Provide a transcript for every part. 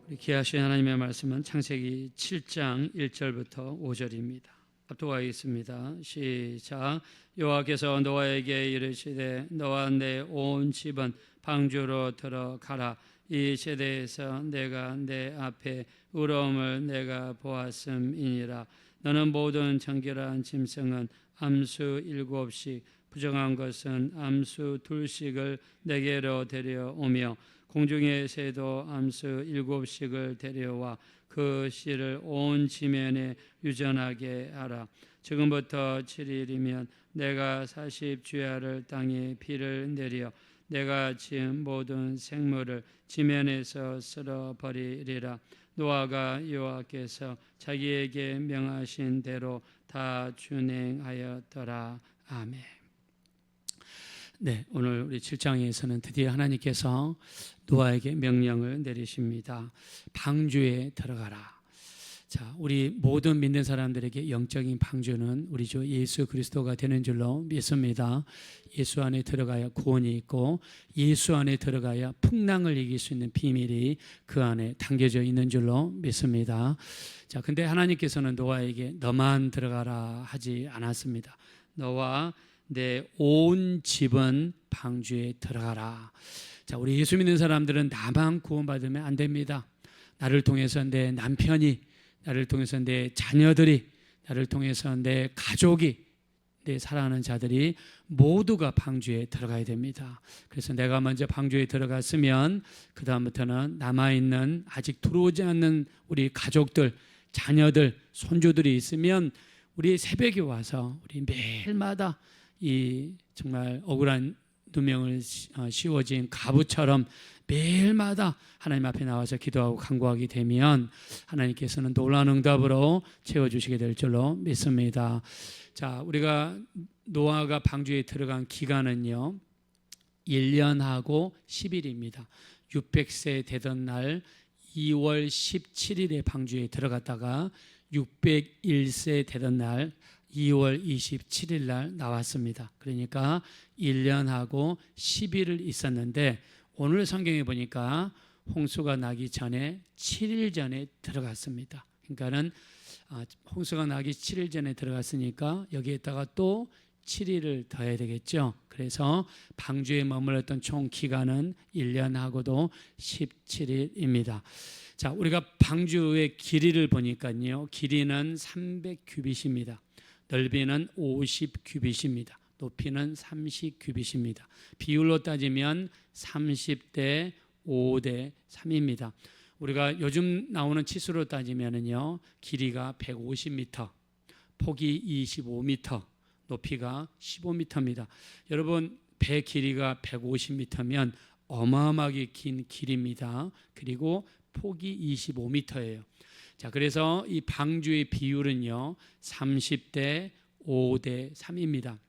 우리 귀하신 하나님의 말씀은 창세기 7장 1절부터 5절입니다. 합독하겠습니다. 시작. 여호와께서 노아에게 이르시되 너와 내 온 집은 방주로 들어가라. 이 세대에서 내가 내 앞에 의로움을 내가 보았음이니라. 너는 모든 정결한 짐승은 암수 7씩 부정한 것은 암수 2씩을 내게로 데려오며 공중의 새도 암수 7씩을 데려와 그 씨를 온 지면에 유전하게 하라. 지금부터 7일이면 내가 40주야를 땅에 비를 내려 내가 지은 모든 생물을 지면에서 쓸어버리리라. 노아가 여호와께서 자기에게 명하신 대로 다 준행하였더라. 아멘. 네, 오늘 우리 7장에서는 드디어 하나님께서 노아에게 명령을 내리십니다. 방주에 들어가라. 자, 우리 모든 믿는 사람들에게 영적인 방주는 우리 주 예수 그리스도가 되는 줄로 믿습니다. 예수 안에 들어가야 구원이 있고 예수 안에 들어가야 풍랑을 이길 수 있는 비밀이 그 안에 담겨져 있는 줄로 믿습니다. 자, 근데 하나님께서는 노아에게 너만 들어가라 하지 않았습니다. 너와 내 온 집은 방주에 들어가라. 자, 우리 예수 믿는 사람들은 나만 구원받으면 안 됩니다. 나를 통해서 내 남편이, 나를 통해서 내 자녀들이, 나를 통해서 내 가족이, 내 사랑하는 자들이 모두가 방주에 들어가야 됩니다. 그래서 내가 먼저 방주에 들어갔으면 그 다음부터는 남아있는 아직 들어오지 않는 우리 가족들, 자녀들, 손주들이 있으면 우리 새벽에 와서 우리 매일마다 이 정말 억울한 누명을 씌워진 가부처럼 매일마다 하나님 앞에 나와서 기도하고 간구하게 되면 하나님께서는 놀라운 응답으로 채워주시게 될 줄로 믿습니다. 자, 우리가 노아가 방주에 들어간 기간은요 1년하고 10일입니다. 600세 되던 날 2월 17일에 방주에 들어갔다가 601세 되던 날 2월 27일 날 나왔습니다. 그러니까 1년하고 10일을 있었는데 오늘 성경에 보니까 홍수가 나기 전에 7일 전에 들어갔습니다. 그러니까는 홍수가 나기 7일 전에 들어갔으니까 여기에다가 또 7일을 더해야 되겠죠. 그래서 방주에 머물렀던 총 기간은 1년하고도 17일입니다. 자, 우리가 방주의 길이를 보니까요. 길이는 300규빗입니다. 넓이는 50규빗입니다. 높이는 30규빗입니다. 비율로 따지면 30대 5대 3입니다. 우리가 요즘 나오는 치수로 따지면요, 길이가 150m, 폭이 25m, 높이가 15m입니다. 여러분, 배 길이가 150m면 어마어마하게 긴 길입니다. 그리고 폭이 25m예요. 자, 그래서 이 방주의 비율은요 30대 5대 3입니다.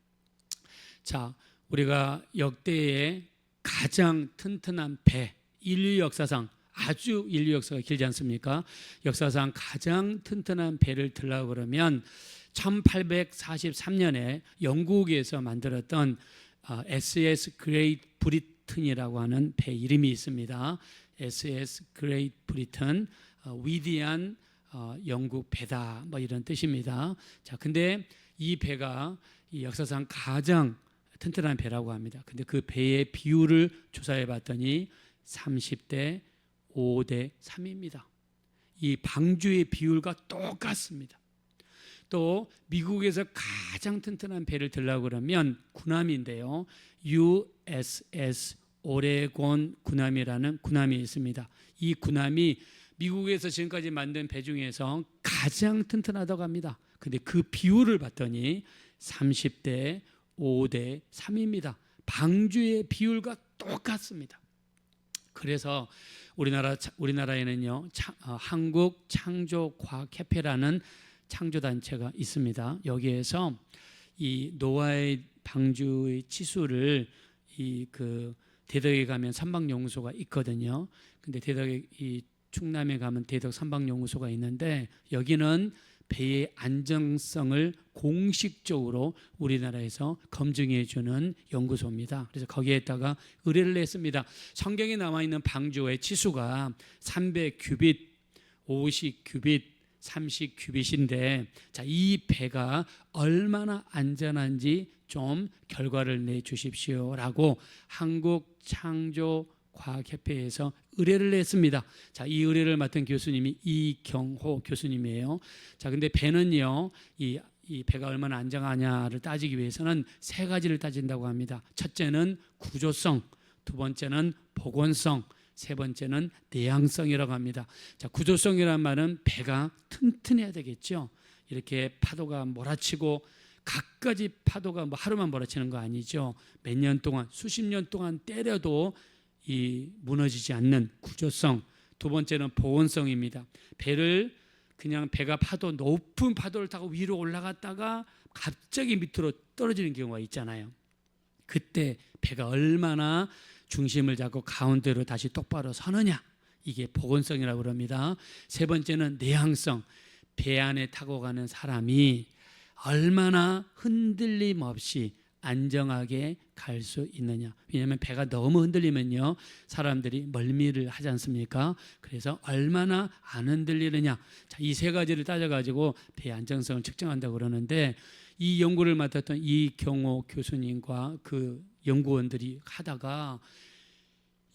자, 우리가 역대의 가장 튼튼한 배, 인류 역사상 아주 인류 역사가 길지 않습니까? 역사상 가장 튼튼한 배를 들라고 그러면 1843년에 영국에서 만들었던 SS 그레이트 브리튼이라고 하는 배 이름이 있습니다. SS 그레이트 브리튼, 위대한 영국 배다, 뭐 이런 뜻입니다. 자, 근데 이 배가 이 역사상 가장 튼튼한 배라고 합니다. 근데 그 배의 비율을 조사해 봤더니 30대 5대 3입니다. 이 방주의 비율과 똑같습니다. 또 미국에서 가장 튼튼한 배를 들라고 그러면 군함인데요. USS 오레곤 군함이라는 군함이 있습니다. 이 군함이 미국에서 지금까지 만든 배 중에서 가장 튼튼하다고 합니다. 근데 그 비율을 봤더니 30대 5대 3입니다. 방주의 비율과 똑같습니다. 그래서 우리나라에는요 한국 창조과학협회라는 창조단체가 있습니다. 여기에서 이 노아의 방주의 치수를 대덕에 가면 삼박연구소가 있거든요. 근데 대덕에 이 충남에 가면 대덕 삼박연구소가 있는데 여기는 배의 안정성을 공식적으로 우리나라에서 검증해 주는 연구소입니다. 그래서 거기에다가 의뢰를 냈습니다. 성경에 나와 있는 방주의 치수가 300규빗, 50규빗, 30규빗인데 자, 이 배가 얼마나 안전한지 좀 결과를 내주십시오라고 한국창조과학협회에서 의뢰를 냈습니다. 자, 이 의뢰를 맡은 교수님이 이경호 교수님이에요. 자, 근데 배는요, 이 배가 얼마나 안정하냐를 따지기 위해서는 세 가지를 따진다고 합니다. 첫째는 구조성, 두 번째는 복원성, 세 번째는 내향성이라고 합니다. 자, 구조성이란 말은 배가 튼튼해야 되겠죠. 이렇게 파도가 몰아치고 갖가지 파도가 뭐 하루만 몰아치는 거 아니죠. 몇 년 동안, 수십 년 동안 때려도 이 무너지지 않는 구조성. 두 번째는 보온성입니다. 배를 그냥 배가 높은 파도를 타고 위로 올라갔다가 갑자기 밑으로 떨어지는 경우가 있잖아요. 그때 배가 얼마나 중심을 잡고 가운데로 다시 똑바로 서느냐, 이게 보건성이라고 그럽니다. 세 번째는 내향성, 배 안에 타고 가는 사람이 얼마나 흔들림 없이 안정하게 갈 수 있느냐. 왜냐하면 배가 너무 흔들리면요, 사람들이 멀미를 하지 않습니까? 그래서 얼마나 안 흔들리느냐. 자, 이 세 가지를 따져가지고 배의 안정성을 측정한다고 그러는데, 이 연구를 맡았던 이경호 교수님과 그 연구원들이 하다가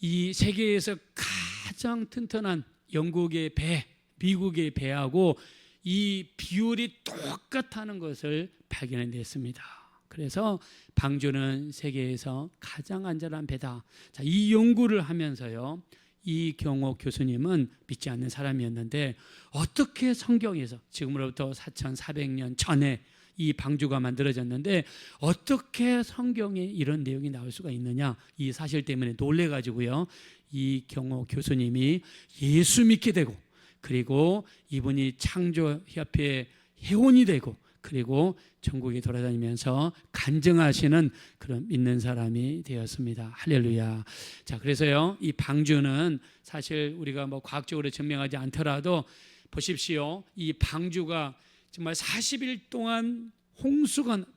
이 세계에서 가장 튼튼한 영국의 배, 미국의 배하고 이 비율이 똑같다는 것을 발견해냈습니다. 그래서 방주는 세계에서 가장 안전한 배다. 자, 이 연구를 하면서요, 이경호 교수님은 믿지 않는 사람이었는데 어떻게 성경에서 지금으로부터 4,400년 전에 이 방주가 만들어졌는데 어떻게 성경에 이런 내용이 나올 수가 있느냐, 이 사실 때문에 놀래가지고요, 이경호 교수님이 예수 믿게 되고, 그리고 이분이 창조협회 회원이 되고, 그리고 전국에 돌아다니면서 간증하시는 그런 믿는 사람이 되었습니다. 할렐루야. 자, 그래서요, 이 방주는 사실 우리가 뭐 과학적으로 증명하지 않더라도 보십시오. 이 방주가 정말 40일 동안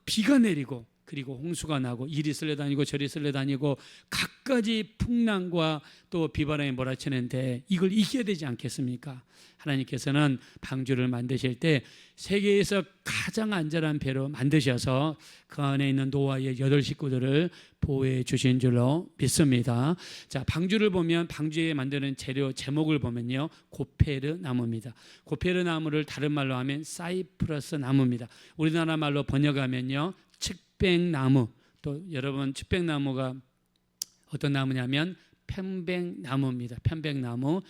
비가 내리고, 그리고 홍수가 나고, 이리 쓸려다니고 저리 쓸려다니고 갖가지 풍랑과 또 비바람이 몰아치는데 이걸 이겨야 되지 않겠습니까? 하나님께서는 방주를 만드실 때 세계에서 가장 안전한 배로 만드셔서 그 안에 있는 노아의 8 식구들을 보호해 주신 줄로 믿습니다. 자, 방주를 보면 방주에 만드는 재료 제목을 보면요, 고페르 나무입니다. 고페르 나무를 다른 말로 하면 사이프러스 나무입니다. 우리나라 말로 번역하면요, 측백나무. 또 여러분, 측백나무가 어떤 나무냐면 편백나무입니다. 편백나무.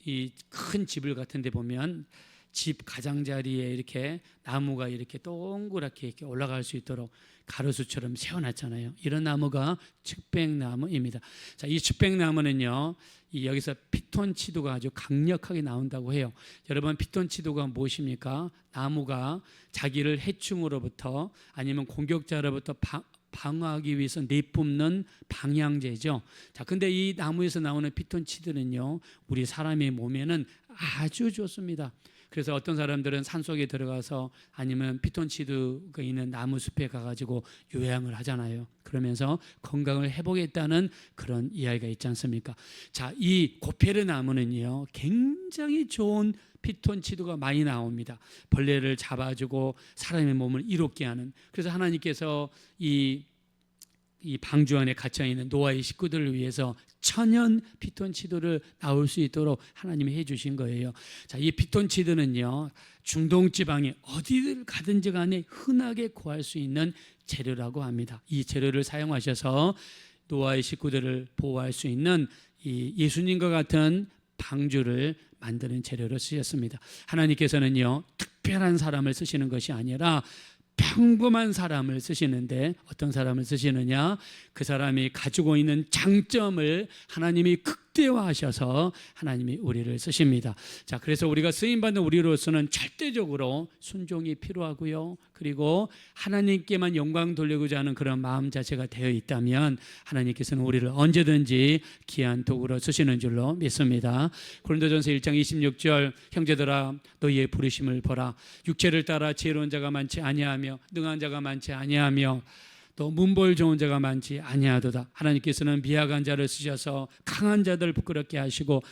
이 큰 집을 같은 데 보면 집 가장자리에 이렇게 나무가 이렇게 동그랗게 이렇게 올라갈 수 있도록 가로수처럼 세워놨잖아요. 이런 나무가 측백나무입니다. 자, 이 측백나무는요, 여기서 피톤치드가 아주 강력하게 나온다고 해요. 여러분, 피톤치드가 무엇입니까? 나무가 자기를 해충으로부터 아니면 공격자로부터 방어하기 위해서 내뿜는 방향제죠. 자, 근데 이 나무에서 나오는 피톤치드는요, 우리 사람의 몸에는 아주 좋습니다. 그래서 어떤 사람들은 산속에 들어가서 아니면 피톤치드가 있는 나무 숲에 가가지고 요양을 하잖아요. 그러면서 건강을 회복했다는 그런 이야기가 있지 않습니까? 자, 이 고페르 나무는요, 굉장히 좋은 피톤치드가 많이 나옵니다. 벌레를 잡아주고 사람의 몸을 이롭게 하는. 그래서 하나님께서 이 방주 안에 갇혀있는 노아의 식구들을 위해서 천연 피톤치드를 나올 수 있도록 하나님이 해주신 거예요. 자, 이 피톤치드는요, 중동지방에 어디를 가든지 간에 흔하게 구할 수 있는 재료라고 합니다. 이 재료를 사용하셔서 노아의 식구들을 보호할 수 있는 이 예수님과 같은 방주를 만드는 재료로 쓰셨습니다. 하나님께서는요, 특별한 사람을 쓰시는 것이 아니라 평범한 사람을 쓰시는데, 어떤 사람을 쓰시느냐, 그 사람이 가지고 있는 장점을 하나님이 극대화하셔서 하나님이 우리를 쓰십니다. 자, 그래서 우리가 쓰임받는 우리로서는 절대적으로 순종이 필요하고요. 그리고 하나님께만 영광 돌리고자 하는 그런 마음 자체가 되어 있다면 하나님께서는 우리를 언제든지 귀한 도구로 쓰시는 줄로 믿습니다. 고린도전서 1장 26절 형제들아 너희의 부르심을 보라. 육체를 따라 지혜로운 자가 많지 아니하며 능한 자가 많지 아니하며 또 문벌 좋은 자가 많지 아니하도다. 하나님께서는 미약한 자를 쓰셔서 강한 자들을 부끄럽게 하시고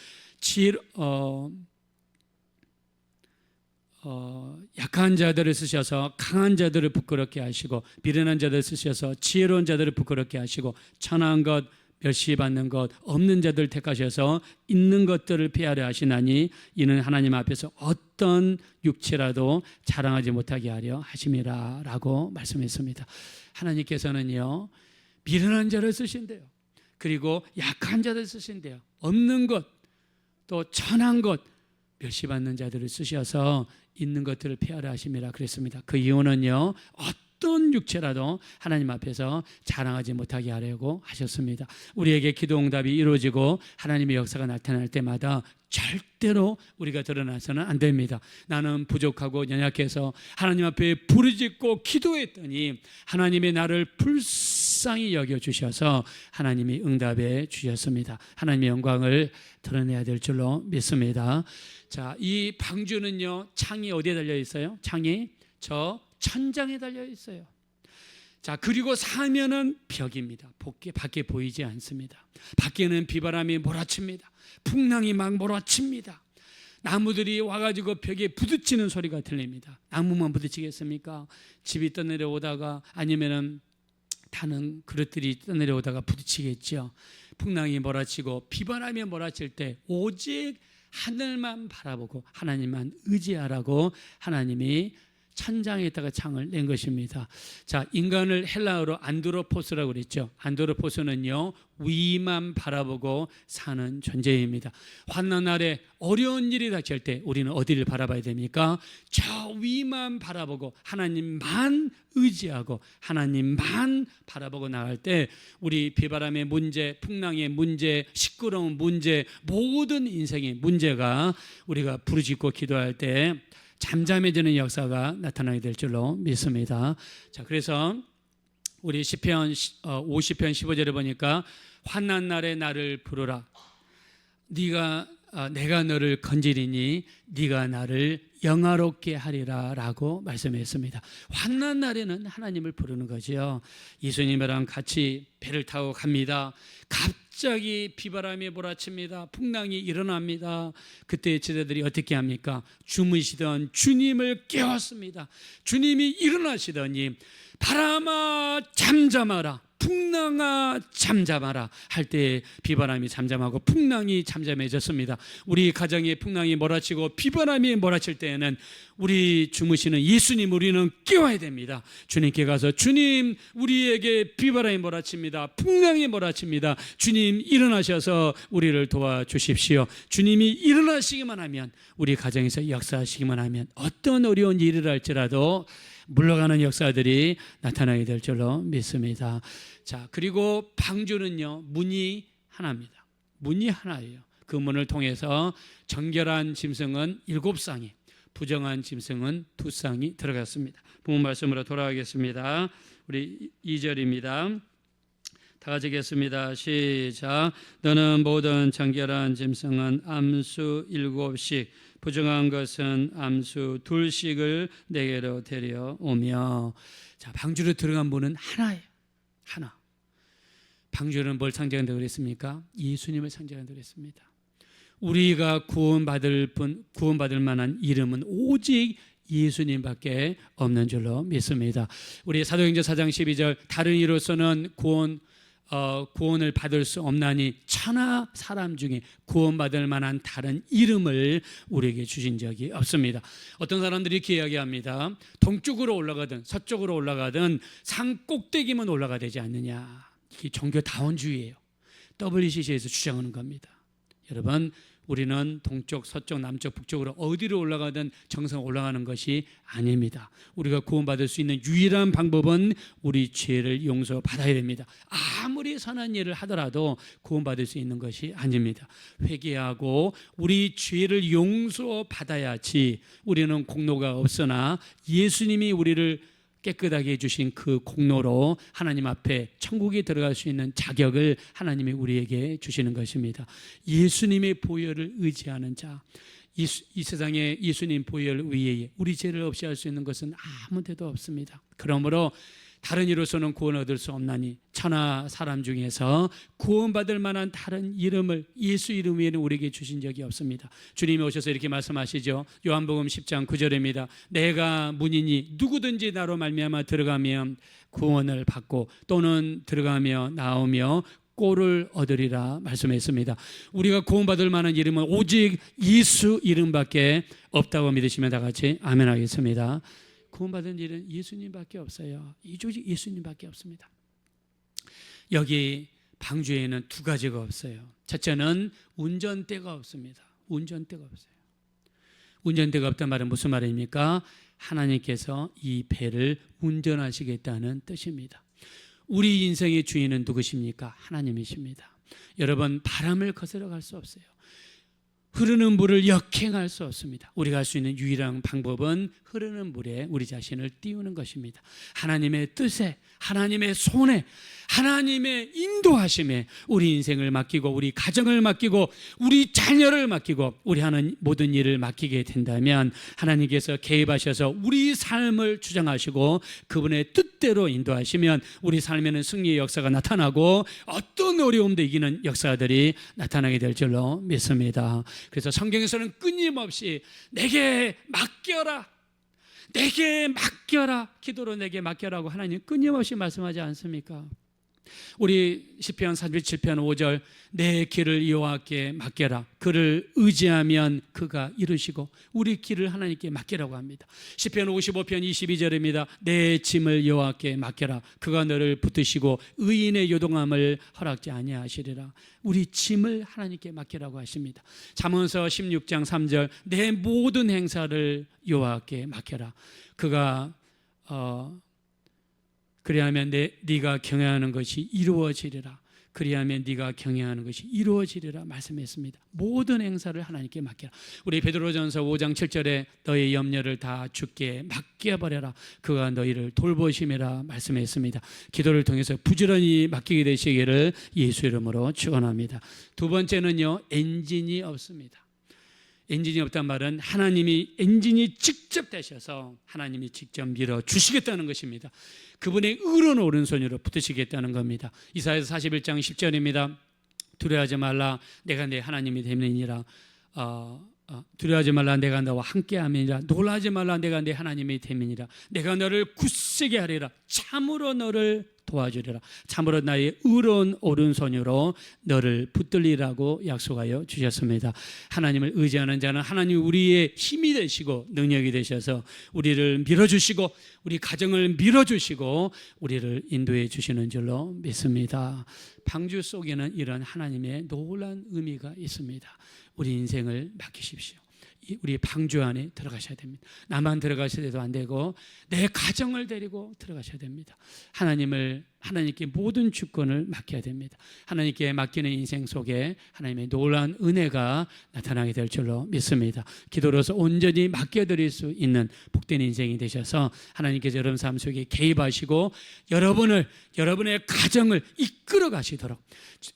약한 자들을 쓰셔서 강한 자들을 부끄럽게 하시고 미련한 자들을 쓰셔서 지혜로운 자들을 부끄럽게 하시고 천한 것 멸시받는 것 없는 자들 택하셔서 있는 것들을 피하려 하시나니 이는 하나님 앞에서 어떤 육체라도 자랑하지 못하게 하려 하심이라 라고 말씀했습니다. 하나님께서는요 미련한 자를 쓰신대요. 그리고 약한 자들 쓰신대요. 없는 것 또 천한 것 멸시받는 자들을 쓰셔서 있는 것들을 피하려 하심이라 그랬습니다. 그 이유는요 어떤 육체라도 하나님 앞에서 자랑하지 못하게 하려고 하셨습니다. 우리에게 기도 응답이 이루어지고 하나님의 역사가 나타날 때마다 절대로 우리가 드러나서는 안 됩니다. 나는 부족하고 연약해서 하나님 앞에 부르짖고 기도했더니 하나님의 나를 불쌍히 여겨주셔서 하나님이 응답해 주셨습니다. 하나님의 영광을 드러내야 될 줄로 믿습니다. 자, 이 방주는요 창이 어디에 달려 있어요? 창이 저 천장에 달려 있어요. 자, 그리고 사면은 벽입니다. 밖에 보이지 않습니다. 밖에는 비바람이 몰아칩니다. 풍랑이 막 몰아칩니다. 나무들이 와가지고 벽에 부딪히는 소리가 들립니다. 나무만 부딪히겠습니까? 집이 떠내려오다가 아니면은 타는 그릇들이 떠내려오다가 부딪히겠죠. 풍랑이 몰아치고 비바람이 몰아칠 때 오직 하늘만 바라보고 하나님만 의지하라고 하나님이 천장에다가 창을 낸 것입니다. 자, 인간을 헬라어로 안드로포스라고 그랬죠. 안드로포스는요 위만 바라보고 사는 존재입니다. 환난 날에 어려운 일이 닥칠 때 우리는 어디를 바라봐야 됩니까? 저 위만 바라보고 하나님만 의지하고 하나님만 바라보고 나갈 때 우리 비바람의 문제, 풍랑의 문제, 시끄러운 문제, 모든 인생의 문제가 우리가 부르짖고 기도할 때 잠잠해지는 역사가 나타나게 될 줄로 믿습니다. 자, 그래서 우리 시편 50편 15절에 보니까 환난 날에 나를 부르라. 내가 너를 건지리니 네가 나를 영화롭게 하리라 라고 말씀했습니다. 환난 날에는 하나님을 부르는 거죠. 예수님이랑 같이 배를 타고 갑니다. 갑자기 비바람이 몰아칩니다. 풍랑이 일어납니다. 그때 제자들이 어떻게 합니까? 주무시던 주님을 깨웠습니다. 주님이 일어나시더니 바람아 잠잠하라, 풍랑아 잠잠하라 할 때 비바람이 잠잠하고 풍랑이 잠잠해졌습니다. 우리 가정에 풍랑이 몰아치고 비바람이 몰아칠 때에는 우리 주무시는 예수님 우리는 깨워야 됩니다. 주님께 가서 주님 우리에게 비바람이 몰아칩니다. 풍랑이 몰아칩니다. 주님 일어나셔서 우리를 도와주십시오. 주님이 일어나시기만 하면 우리 가정에서 역사하시기만 하면 어떤 어려운 일을 할지라도 물러가는 역사들이 나타나게 될 줄로 믿습니다. 자, 그리고 방주는요 문이 하나입니다. 문이 하나예요. 그 문을 통해서 정결한 짐승은 7쌍이, 부정한 짐승은 2쌍이 들어갔습니다. 본문 말씀으로 돌아가겠습니다. 우리 2절입니다. 다 같이 읽겠습니다. 시작. 너는 모든 정결한 짐승은 암수 7씩, 부정한 것은 암수 2씩을 내게로 데려오며. 자, 방주로 들어간 문은 하나예요. 하나. 방주는 뭘 상징한다고 그랬습니까? 예수님을 상징한다고 그랬습니다. 우리가 구원받을 만한 이름은 오직 예수님밖에 없는 줄로 믿습니다. 우리 사도행전 4장 12절 다른 이로서는 구원을 받을 수 없나니 천하 사람 중에 구원받을 만한 다른 이름을 우리에게 주신 적이 없습니다. 어떤 사람들이 이렇게 이야기합니다. 동쪽으로 올라가든 서쪽으로 올라가든 산 꼭대기만 올라가야 되지 않느냐. 이게 종교다원주의예요. WCC에서 주장하는 겁니다. 여러분, 우리는 동쪽, 서쪽, 남쪽, 북쪽으로 어디로 올라가든 정상 올라가는 것이 아닙니다. 우리가 구원받을 수 있는 유일한 방법은 우리 죄를 용서받아야 됩니다. 아무리 선한 일을 하더라도 구원받을 수 있는 것이 아닙니다. 회개하고 우리 죄를 용서받아야지. 우리는 공로가 없으나 예수님이 우리를 깨끗하게 해주신 그 공로로 하나님 앞에 천국에 들어갈 수 있는 자격을 하나님이 우리에게 주시는 것입니다. 예수님의 보혈을 의지하는 자, 이 세상에 예수님 보혈 위에 우리 죄를 없이 할 수 있는 것은 아무 데도 없습니다. 그러므로 다른 이로서는 구원 얻을 수 없나니 천하 사람 중에서 구원받을 만한 다른 이름을 예수 이름 외에는 우리에게 주신 적이 없습니다. 주님이 오셔서 이렇게 말씀하시죠. 요한복음 10장 9절입니다. 내가 문이니 누구든지 나로 말미암아 들어가면 구원을 받고 또는 들어가며 나오며 꼴을 얻으리라 말씀했습니다. 우리가 구원받을 만한 이름은 오직 예수 이름밖에 없다고 믿으시면 다 같이 아멘 하겠습니다. 구원받은 일은 예수님밖에 없어요. 오직 예수님밖에 없습니다. 여기 방주에는 두 가지가 없어요. 첫째는 운전대가 없습니다. 운전대가 없어요. 운전대가 없다는 말은 무슨 말입니까? 하나님께서 이 배를 운전하시겠다는 뜻입니다. 우리 인생의 주인은 누구십니까? 하나님이십니다. 여러분, 바람을 거스러 갈 수 없어요. 흐르는 물을 역행할 수 없습니다. 우리가 할 수 있는 유일한 방법은 흐르는 물에 우리 자신을 띄우는 것입니다. 하나님의 뜻에, 하나님의 손에, 하나님의 인도하심에 우리 인생을 맡기고 우리 가정을 맡기고 우리 자녀를 맡기고 우리 하는 모든 일을 맡기게 된다면 하나님께서 개입하셔서 우리 삶을 주장하시고 그분의 뜻대로 인도하시면 우리 삶에는 승리의 역사가 나타나고 어떤 어려움도 이기는 역사들이 나타나게 될 줄로 믿습니다. 그래서 성경에서는 끊임없이 내게 맡겨라, 내게 맡겨라, 기도로 내게 맡겨라고 하나님 끊임없이 말씀하지 않습니까? 우리 시편 47편 5절 내 길을 여호와께 맡겨라. 그를 의지하면 그가 이루시고 우리 길을 하나님께 맡기라고 합니다. 시편 55편 22절입니다. 내 짐을 여호와께 맡겨라. 그가 너를 붙드시고 의인의 요동함을 허락지 아니하시리라. 우리 짐을 하나님께 맡기라고 하십니다. 잠언서 16장 3절 내 모든 행사를 여호와께 맡겨라. 그가 그리하면 네가 경외하는 것이 이루어지리라. 그리하면 네가 경외하는 것이 이루어지리라 말씀했습니다. 모든 행사를 하나님께 맡겨라. 우리 베드로전서 5장 7절에 너의 염려를 다 주께 맡겨버려라. 그가 너희를 돌보심이라 말씀했습니다. 기도를 통해서 부지런히 맡기게 되시기를 예수 이름으로 축원합니다. 두 번째는요, 엔진이 없습니다. 엔진이 없단 말은 하나님이 엔진이 직접 되셔서 하나님이 직접 밀어주시겠다는 것입니다. 그분의 의로운 오른손으로 붙으시겠다는 겁니다. 이사야서 41장 10절입니다. 두려워하지 말라 내가 내 하나님이 됨이니라. 두려워하지 말라 내가 너와 함께함이니라. 놀라지 말라 내가 내 하나님이 됨이니라. 내가 너를 굳세게 하리라. 참으로 너를 도와주리라. 참으로 나의 의로운 오른손으로 너를 붙들리라고 약속하여 주셨습니다. 하나님을 의지하는 자는 하나님 우리의 힘이 되시고 능력이 되셔서 우리를 밀어주시고 우리 가정을 밀어주시고 우리를 인도해 주시는 줄로 믿습니다. 방주 속에는 이런 하나님의 놀라운 의미가 있습니다. 우리 인생을 맡기십시오. 우리 방주 안에 들어가셔야 됩니다. 나만 들어가셔도 안 되고 내 가정을 데리고 들어가셔야 됩니다. 하나님께 모든 주권을 맡겨야 됩니다. 하나님께 맡기는 인생 속에 하나님의 놀라운 은혜가 나타나게 될 줄로 믿습니다. 기도로서 온전히 맡겨드릴 수 있는 복된 인생이 되셔서 하나님께서 여러분 삶 속에 개입하시고 여러분의 가정을 이끌어 가시도록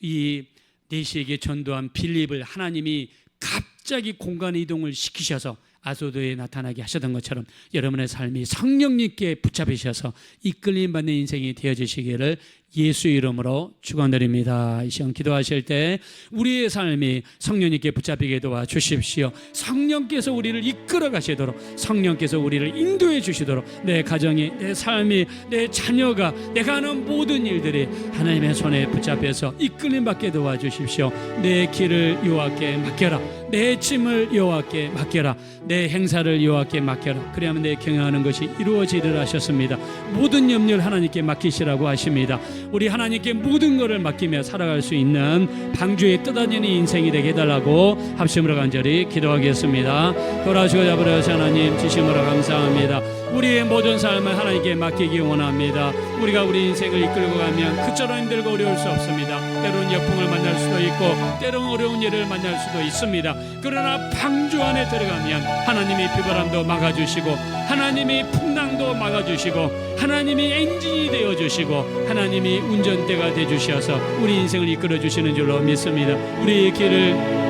이 내시에게 전도한 빌립을 하나님이 갑자기 공간 이동을 시키셔서 아소도에 나타나게 하셨던 것처럼 여러분의 삶이 성령님께 붙잡으셔서 이끌림 받는 인생이 되어지시기를 예수 이름으로 축원드립니다. 이 시간 기도하실 때 우리의 삶이 성령님께 붙잡히게 도와주십시오. 성령께서 우리를 이끌어 가시도록 성령께서 우리를 인도해 주시도록 내 가정이 내 삶이 내 자녀가 내가 하는 모든 일들이 하나님의 손에 붙잡혀서 이끌림 받게 도와주십시오. 내 길을 여호와께 맡겨라. 내 짐을 여호와께 맡겨라. 내 행사를 여호와께 맡겨라. 그래야만 내 경영하는 것이 이루어지리라 하셨습니다. 모든 염려를 하나님께 맡기시라고 하십니다. 우리 하나님께 모든 것을 맡기며 살아갈 수 있는 방주에 떠다니는 인생이 되게 해달라고 합심으로 간절히 기도하겠습니다. 돌아주고 잡으려서 하나님 지심으로 감사합니다. 우리의 모든 삶을 하나님께 맡기기 원합니다. 우리가 우리 인생을 이끌고 가면 그처럼 힘들고 어려울 수 없습니다. 때로는 역풍을 만날 수도 있고 때로는 어려운 일을 만날 수도 있습니다. 그러나 방주 안에 들어가면 하나님이 비바람도 막아주시고 하나님이 풍랑도 막아주시고 하나님이 엔진이 되어주시고 하나님이 운전대가 되주셔서 우리 인생을 이끌어주시는 줄로 믿습니다. 우리의 길을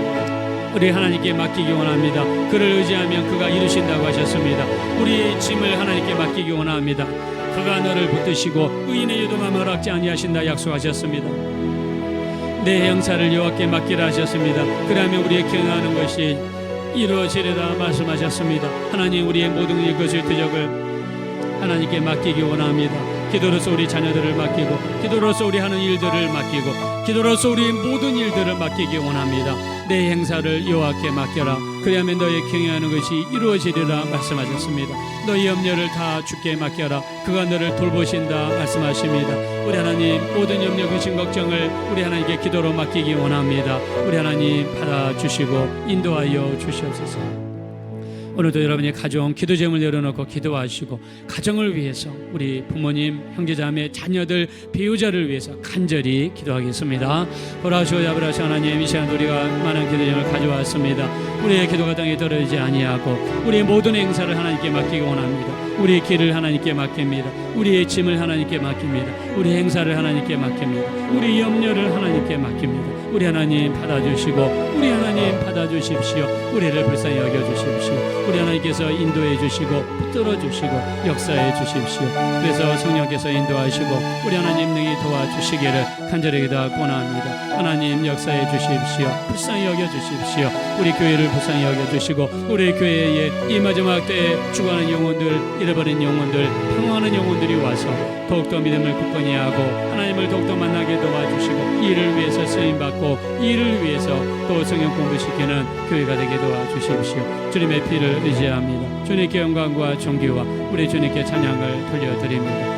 우리 하나님께 맡기기 원합니다. 그를 의지하면 그가 이루신다고 하셨습니다. 우리의 짐을 하나님께 맡기기 원합니다. 그가 너를 붙드시고 의인의 유동함을 허락지 아니하신다 약속하셨습니다. 내 형사를 여호와께 맡기라 하셨습니다. 그러면 우리의 경영하는 것이 이루어지리라 말씀하셨습니다. 하나님 우리의 모든 이것을 대적을 하나님께 맡기기 원합니다. 기도로서 우리 자녀들을 맡기고 기도로서 우리 하는 일들을 맡기고 기도로서 우리 모든 일들을 맡기기 원합니다. 내 행사를 여호와께 맡겨라. 그리하면 너의 경영하는 것이 이루어지리라 말씀하셨습니다. 너의 염려를 다 주께 맡겨라. 그가 너를 돌보신다 말씀하십니다. 우리 하나님 모든 염려 근심 걱정을 우리 하나님께 기도로 맡기기 원합니다. 우리 하나님 받아주시고 인도하여 주시옵소서. 오늘도 여러분의 가정 기도 제목을 열어놓고 기도하시고 가정을 위해서 우리 부모님, 형제자매, 자녀들, 배우자를 위해서 간절히 기도하겠습니다. 돌아오시고 아버지 하나님 이 시간 우리가 많은 기도 제목을 가져왔습니다. 우리의 기도가 땅에 떨어지지 아니하고 우리의 모든 행사를 하나님께 맡기기 원합니다. 우리의 길을 하나님께 맡깁니다. 우리의 짐을 하나님께 맡깁니다. 우리 행사를 하나님께 맡깁니다. 우리 염려를 하나님께 맡깁니다. 우리 하나님 받아주시고 우리 하나님 받아주십시오. 우리를 불쌍히 여겨주십시오. 우리 하나님께서 인도해 주시고 붙들어 주시고 역사해 주십시오. 그래서 성령께서 인도하시고 우리 하나님 능히 도와주시기를 간절히 기도하고 원합니다. 하나님 역사해 주십시오. 불쌍히 여겨주십시오. 우리 교회를 불쌍히 여겨주시고 우리 교회에 이 마지막 때에 죽어가는 영혼들, 잃어버린 영혼들, 방황하는 영혼들이 와서 더욱더 믿음을 굳건히 하고 하나님을 더욱더 만나게 도와주시고 이를 위해서 쓰임받고 이를 위해서 또 성경 공부시키는 교회가 되게 도와주십시오. 주님의 피를 의지합니다. 주님께 영광과 존귀와 우리 주님께 찬양을 돌려드립니다.